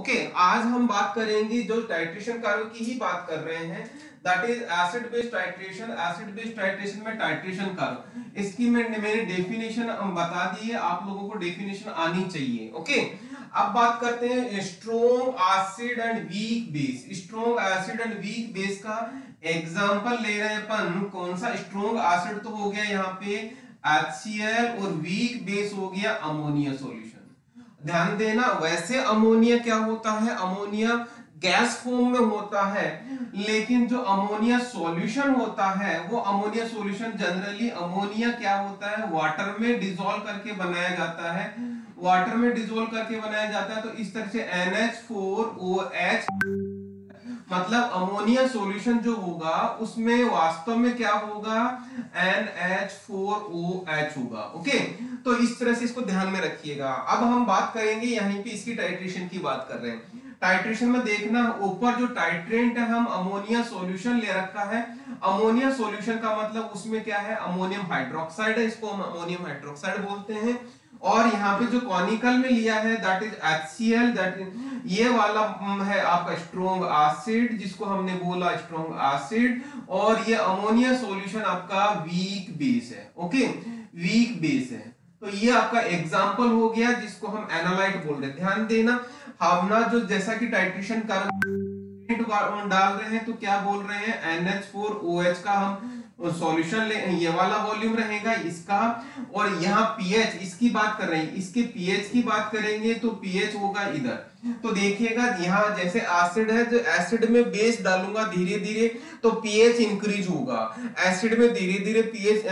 Okay आज हम बात करेंगे जो टाइट्रेशन कर्व की ही बात कर रहे हैं, that is acid based titration. Acid based titration में टाइट्रेशन कर्व इसकी मैंने डेफिनेशन बता दी है, आप लोगों को डेफिनेशन आनी चाहिए। ओके अब बात करते हैं strong acid and weak base. Strong acid and weak base का एग्जांपल ले रहे हैं अपन। कौन सा? स्ट्रॉन्ग एसिड तो हो गया यहाँ पे HCl और वीक बेस हो गया अमोनिया सॉल्यूशन। ध्यान देना, वैसे अमोनिया क्या होता है, अमोनिया गैस फॉर्म में होता है, लेकिन जो अमोनिया सॉल्यूशन होता है वो अमोनिया सॉल्यूशन जनरली अमोनिया क्या होता है, वाटर में डिसॉल्व करके बनाया जाता है। वाटर में डिसॉल्व करके बनाया जाता है तो इस तरह से NH4OH, मतलब अमोनिया सॉल्यूशन जो होगा उसमें वास्तव में क्या होगा, NH4OH होगा। ओके तो इस तरह से इसको ध्यान में रखिएगा। अब हम बात करेंगे यहीं पे इसकी टाइट्रेशन की बात कर रहे हैं। टाइट्रेशन में देखना ऊपर जो टाइट्रेंट है हम अमोनिया सॉल्यूशन ले रखा है। अमोनिया सॉल्यूशन का मतलब उसमें क्या है, अमोनियम हाइड्रोक्साइड है, इसको हम अमोनियम हाइड्रोक्साइड बोलते हैं। और यहाँ पे जो कॉनिकल में लिया है दैट इज HCl, दैट ये वाला है आपका स्ट्रॉन्ग एसिड जिसको हमने बोला स्ट्रॉन्ग एसिड, और ये अमोनिया सॉल्यूशन आपका वीक बेस है। ओके वीक बेस है तो ये आपका एग्जांपल हो गया जिसको हम एनालाइट बोल रहे हैं। ध्यान देना हम ना जो जैसा कि टाइट्रेशन कर डाल रहे हैं तो क्या बोल रहे हैं, NH4OH का हम सॉल्यूशन ले, ये वाला वॉल्यूम रहेगा इसका, और यहाँ पीएच इसकी बात कर रहे हैं, इसके पीएच की बात करेंगे तो पीएच होगा इधर। तो देखिएगा यहाँ जैसे एसिड है, जो एसिड में बेस डालूंगा धीरे धीरे तो पीएच इंक्रीज होगा। एसिड में धीरे धीरे पीएच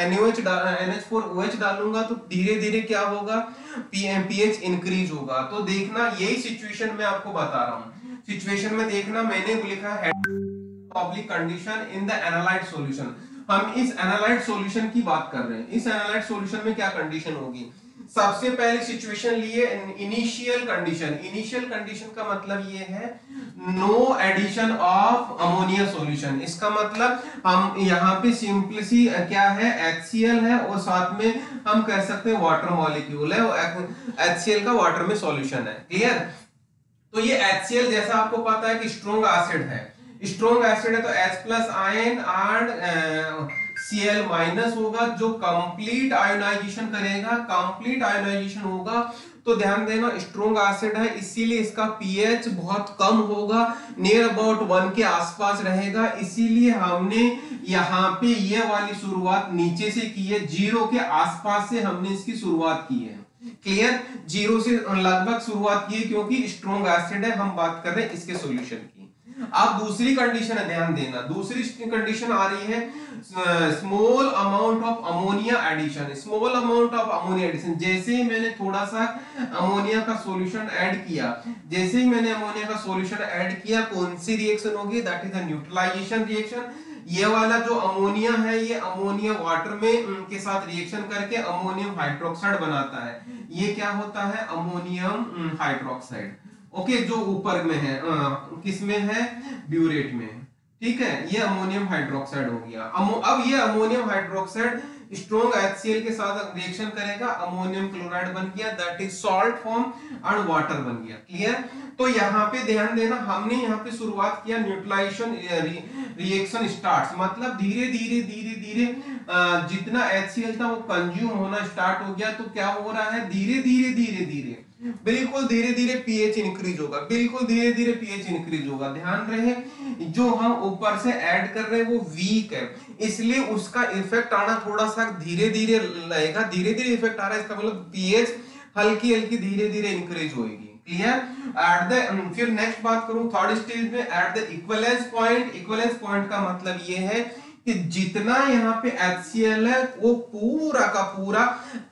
NH4OH डालूंगा तो धीरे धीरे क्या होगा, पीएच इंक्रीज होगा। तो देखना यही सिचुएशन में आपको बता रहा हूँ। सिचुएशन में देखना मैंने लिखा है public condition in the analyte solution. हम इस एनालाइट सॉल्यूशन की बात कर रहे हैं। इस एनालाइट सॉल्यूशन में क्या कंडीशन होगी, सबसे पहले सिचुएशन लिए इनिशियल कंडीशन। इनिशियल कंडीशन का मतलब ये है no addition of ammonia solution. इसका मतलब हम यहाँ पे सिंपली सी क्या है, HCl है और साथ में हम कह सकते हैं वाटर मॉलिक्यूल है, HCl का वाटर में सॉल्यूशन है। क्लियर? तो ये HCl जैसा आपको पता है कि स्ट्रॉन्ग एसिड है, स्ट्रॉन्ग एसिड है तो H प्लस आयन और Cl माइनस होगा जो कंप्लीट आयोनाइजेशन करेगा। कंप्लीट आयोनाइजेशन होगा तो ध्यान देना स्ट्रॉन्ग एसिड है इसीलिए इसका पीएच बहुत कम होगा, नियर अबाउट 1 के आसपास रहेगा। इसीलिए हमने यहाँ पे ये वाली शुरुआत नीचे से की है, 0 के आसपास से हमने इसकी शुरुआत की है। क्लियर? 0 से लगभग शुरुआत की है क्योंकि स्ट्रॉन्ग एसिड है, हम बात कर रहे हैं इसके सॉल्यूशन की। अब दूसरी कंडीशन है, ध्यान देना दूसरी कंडीशन आ रही है small amount of ammonia addition. Small amount of ammonia addition, जैसे ही मैंने थोड़ा सा अमोनिया का सॉल्यूशन ऐड किया, जैसे ही मैंने अमोनिया का सॉल्यूशन ऐड किया कौन सी रिएक्शन होगी, that is a neutralisation reaction. ये वाला जो अमोनिया है ये अमोनिया वाटर में के साथ रिएक्शन करके अमोनियम हाइड्रोक्साइड बनाता है। ये क्या होता है, अमोनियम हाइड्रोक्साइड। ओके जो ऊपर में है किसमें है, ब्यूरेट में। ठीक है ये अमोनियम हाइड्रोक्साइड हो गया। अब ये अमोनियम हाइड्रोक्साइड स्ट्रॉन्ग HCl के साथ रिएक्शन करेगा, अमोनियम क्लोराइड बन गया, that is salt form and water बन गया। क्लियर? तो यहाँ पे ध्यान देना हमने यहाँ पे शुरुआत किया न्यूट्रलाइजेशन रिएक्शन स्टार्ट्स, मतलब धीरे धीरे धीरे धीरे जितना HCl था वो कंज्यूम होना स्टार्ट हो गया। तो क्या हो रहा है, धीरे धीरे धीरे धीरे बिल्कुल धीरे धीरे पीएच इंक्रीज होगा, बिल्कुल धीरे धीरे पीएच इंक्रीज होगा। ध्यान रहे जो हम ऊपर से ऐड कर रहे हैं वो वीक है इसलिए उसका इफेक्ट आना थोड़ा सा धीरे धीरे लगेगा। धीरे धीरे इफेक्ट आ रहा है इसका मतलब पीएच हल्की हल्की धीरे धीरे इंक्रीज होगी। क्लियर? एट द फिर नेक्स्ट बात करूं थर्ड स्टेज में at the equivalence point. Equivalence point का मतलब ये है कि जितना यहाँ पे HCl है वो पूरा का पूरा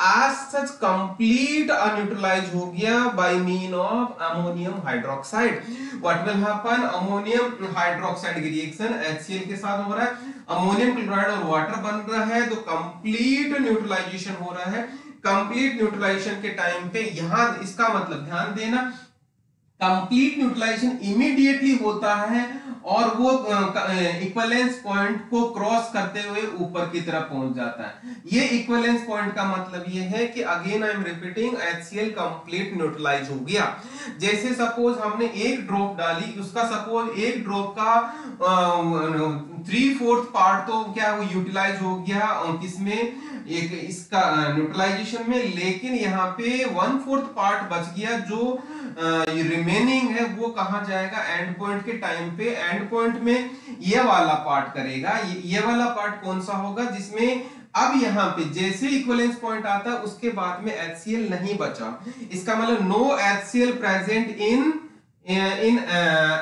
as such complete न्यूट्रलाइज हो गया by mean of ammonium hydroxide. What will happen? Ammonium hydroxide की रिएक्शन HCl के साथ हो रहा है, अमोनियम क्लोराइड और वाटर बन रहा है तो कंप्लीट न्यूट्रलाइजेशन हो रहा है। कंप्लीट न्यूट्रलाइजेशन के टाइम पे यहां इसका मतलब ध्यान देना कंप्लीट न्यूट्रलाइजेशन इमीडिएटली होता है और वो इक्विवेलेंस पॉइंट को क्रॉस करते हुए ऊपर की तरफ पहुंच जाता है। ये इक्विवेलेंस पॉइंट का मतलब ये है कि again I am repeating, HCl complete neutralise हो गया। जैसे सपोज हमने एक ड्रॉप डाली, उसका सपोज एक ड्रॉप का 3/4 पार्ट तो क्या वो यूटिलाइज हो गया किसमें, एक इसका न्यूट्रलाइजेशन में, लेकिन यहाँ पे 1/4 पार्ट बच गया जो रिमेनिंग है वो कहां जाएगा, एंड पॉइंट के टाइम पे। एंड पॉइंट में ये वाला पार्ट करेगा, ये वाला पार्ट कौन सा होगा, जिसमें अब यहाँ पे जैसे इक्विवेलेंस पॉइंट आता है उसके बाद में HCl नहीं बचा। इसका मतलब no HCl present in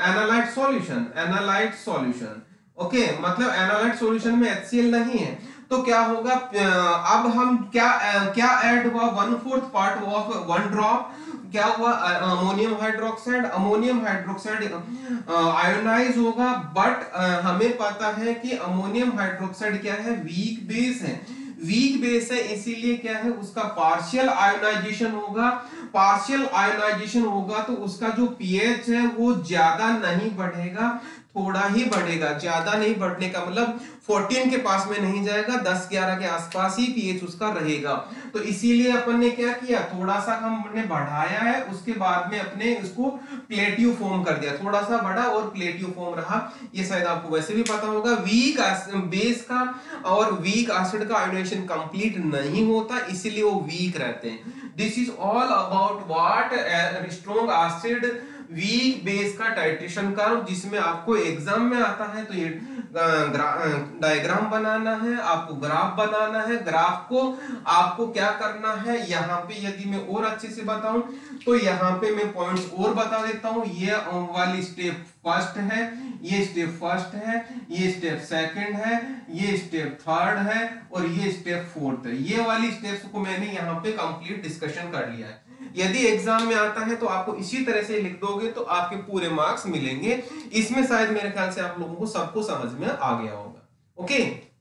analyte solution. Okay, मतलब एनालाइट सॉल्यूशन में HCl नहीं है, तो क्या होगा, अब हम क्या ऐड हुआ, 1/4 पार्ट ऑफ 1 ड्रॉप क्या हुआ, अमोनियम हाइड्रोक्साइड आयोनाइज होगा। बट हमें पता है कि अमोनियम हाइड्रोक्साइड क्या है, वीक बेस है, इसीलिए क्या है, उसका पार्शियल आयोनाइजेशन होगा, तो उसका जो पीएच है वो ज्यादा नहीं बढ़ेगा, थोड़ा ही बढ़ेगा। ज्यादा नहीं बढ़ने का मतलब 14 के पास में नहीं जाएगा, 10-11 के आसपास ही पीएच उसका रहेगा। तो इसीलिए अपन ने क्या किया, थोड़ा सा हमने बढ़ाया है, उसके बाद में अपने इसको प्लेटिव फॉर्म कर दिया, थोड़ा सा बढ़ा और प्लेटिव फॉर्म रहा। ये शायद आपको वैसे भी पता होगा, वीक बेस का और वीक एसिड का आयोनाइजेशन कंप्लीट नहीं होता, इसीलिए वो वीक रहते हैं। This is all about what strong acid weak base का टाइट्रेशन कर्व, जिसमें आपको एग्जाम में आता है। तो ये डायग्राम बनाना है, आपको ग्राफ बनाना है। ग्राफ को आपको क्या करना है, यहाँ पे यदि मैं और अच्छे से बताऊं तो यहाँ पे मैं पॉइंट्स और बता देता हूं। ये वाली स्टेप फर्स्ट है, ये स्टेप फर्स्ट है, ये स्टेप सेकंड है, ये स्टेप थर्ड है और ये स्टेप फोर्थ है। ये वाली स्टेप्स को मैंने यहाँ पे कंप्लीट डिस्कशन कर लिया है। यदि एग्जाम में आता है तो आपको इसी तरह से लिख दोगे तो आपके पूरे मार्क्स मिलेंगे। इसमें शायद मेरे ख्याल से आप लोगों को सबको समझ में आ गया होगा। ओके।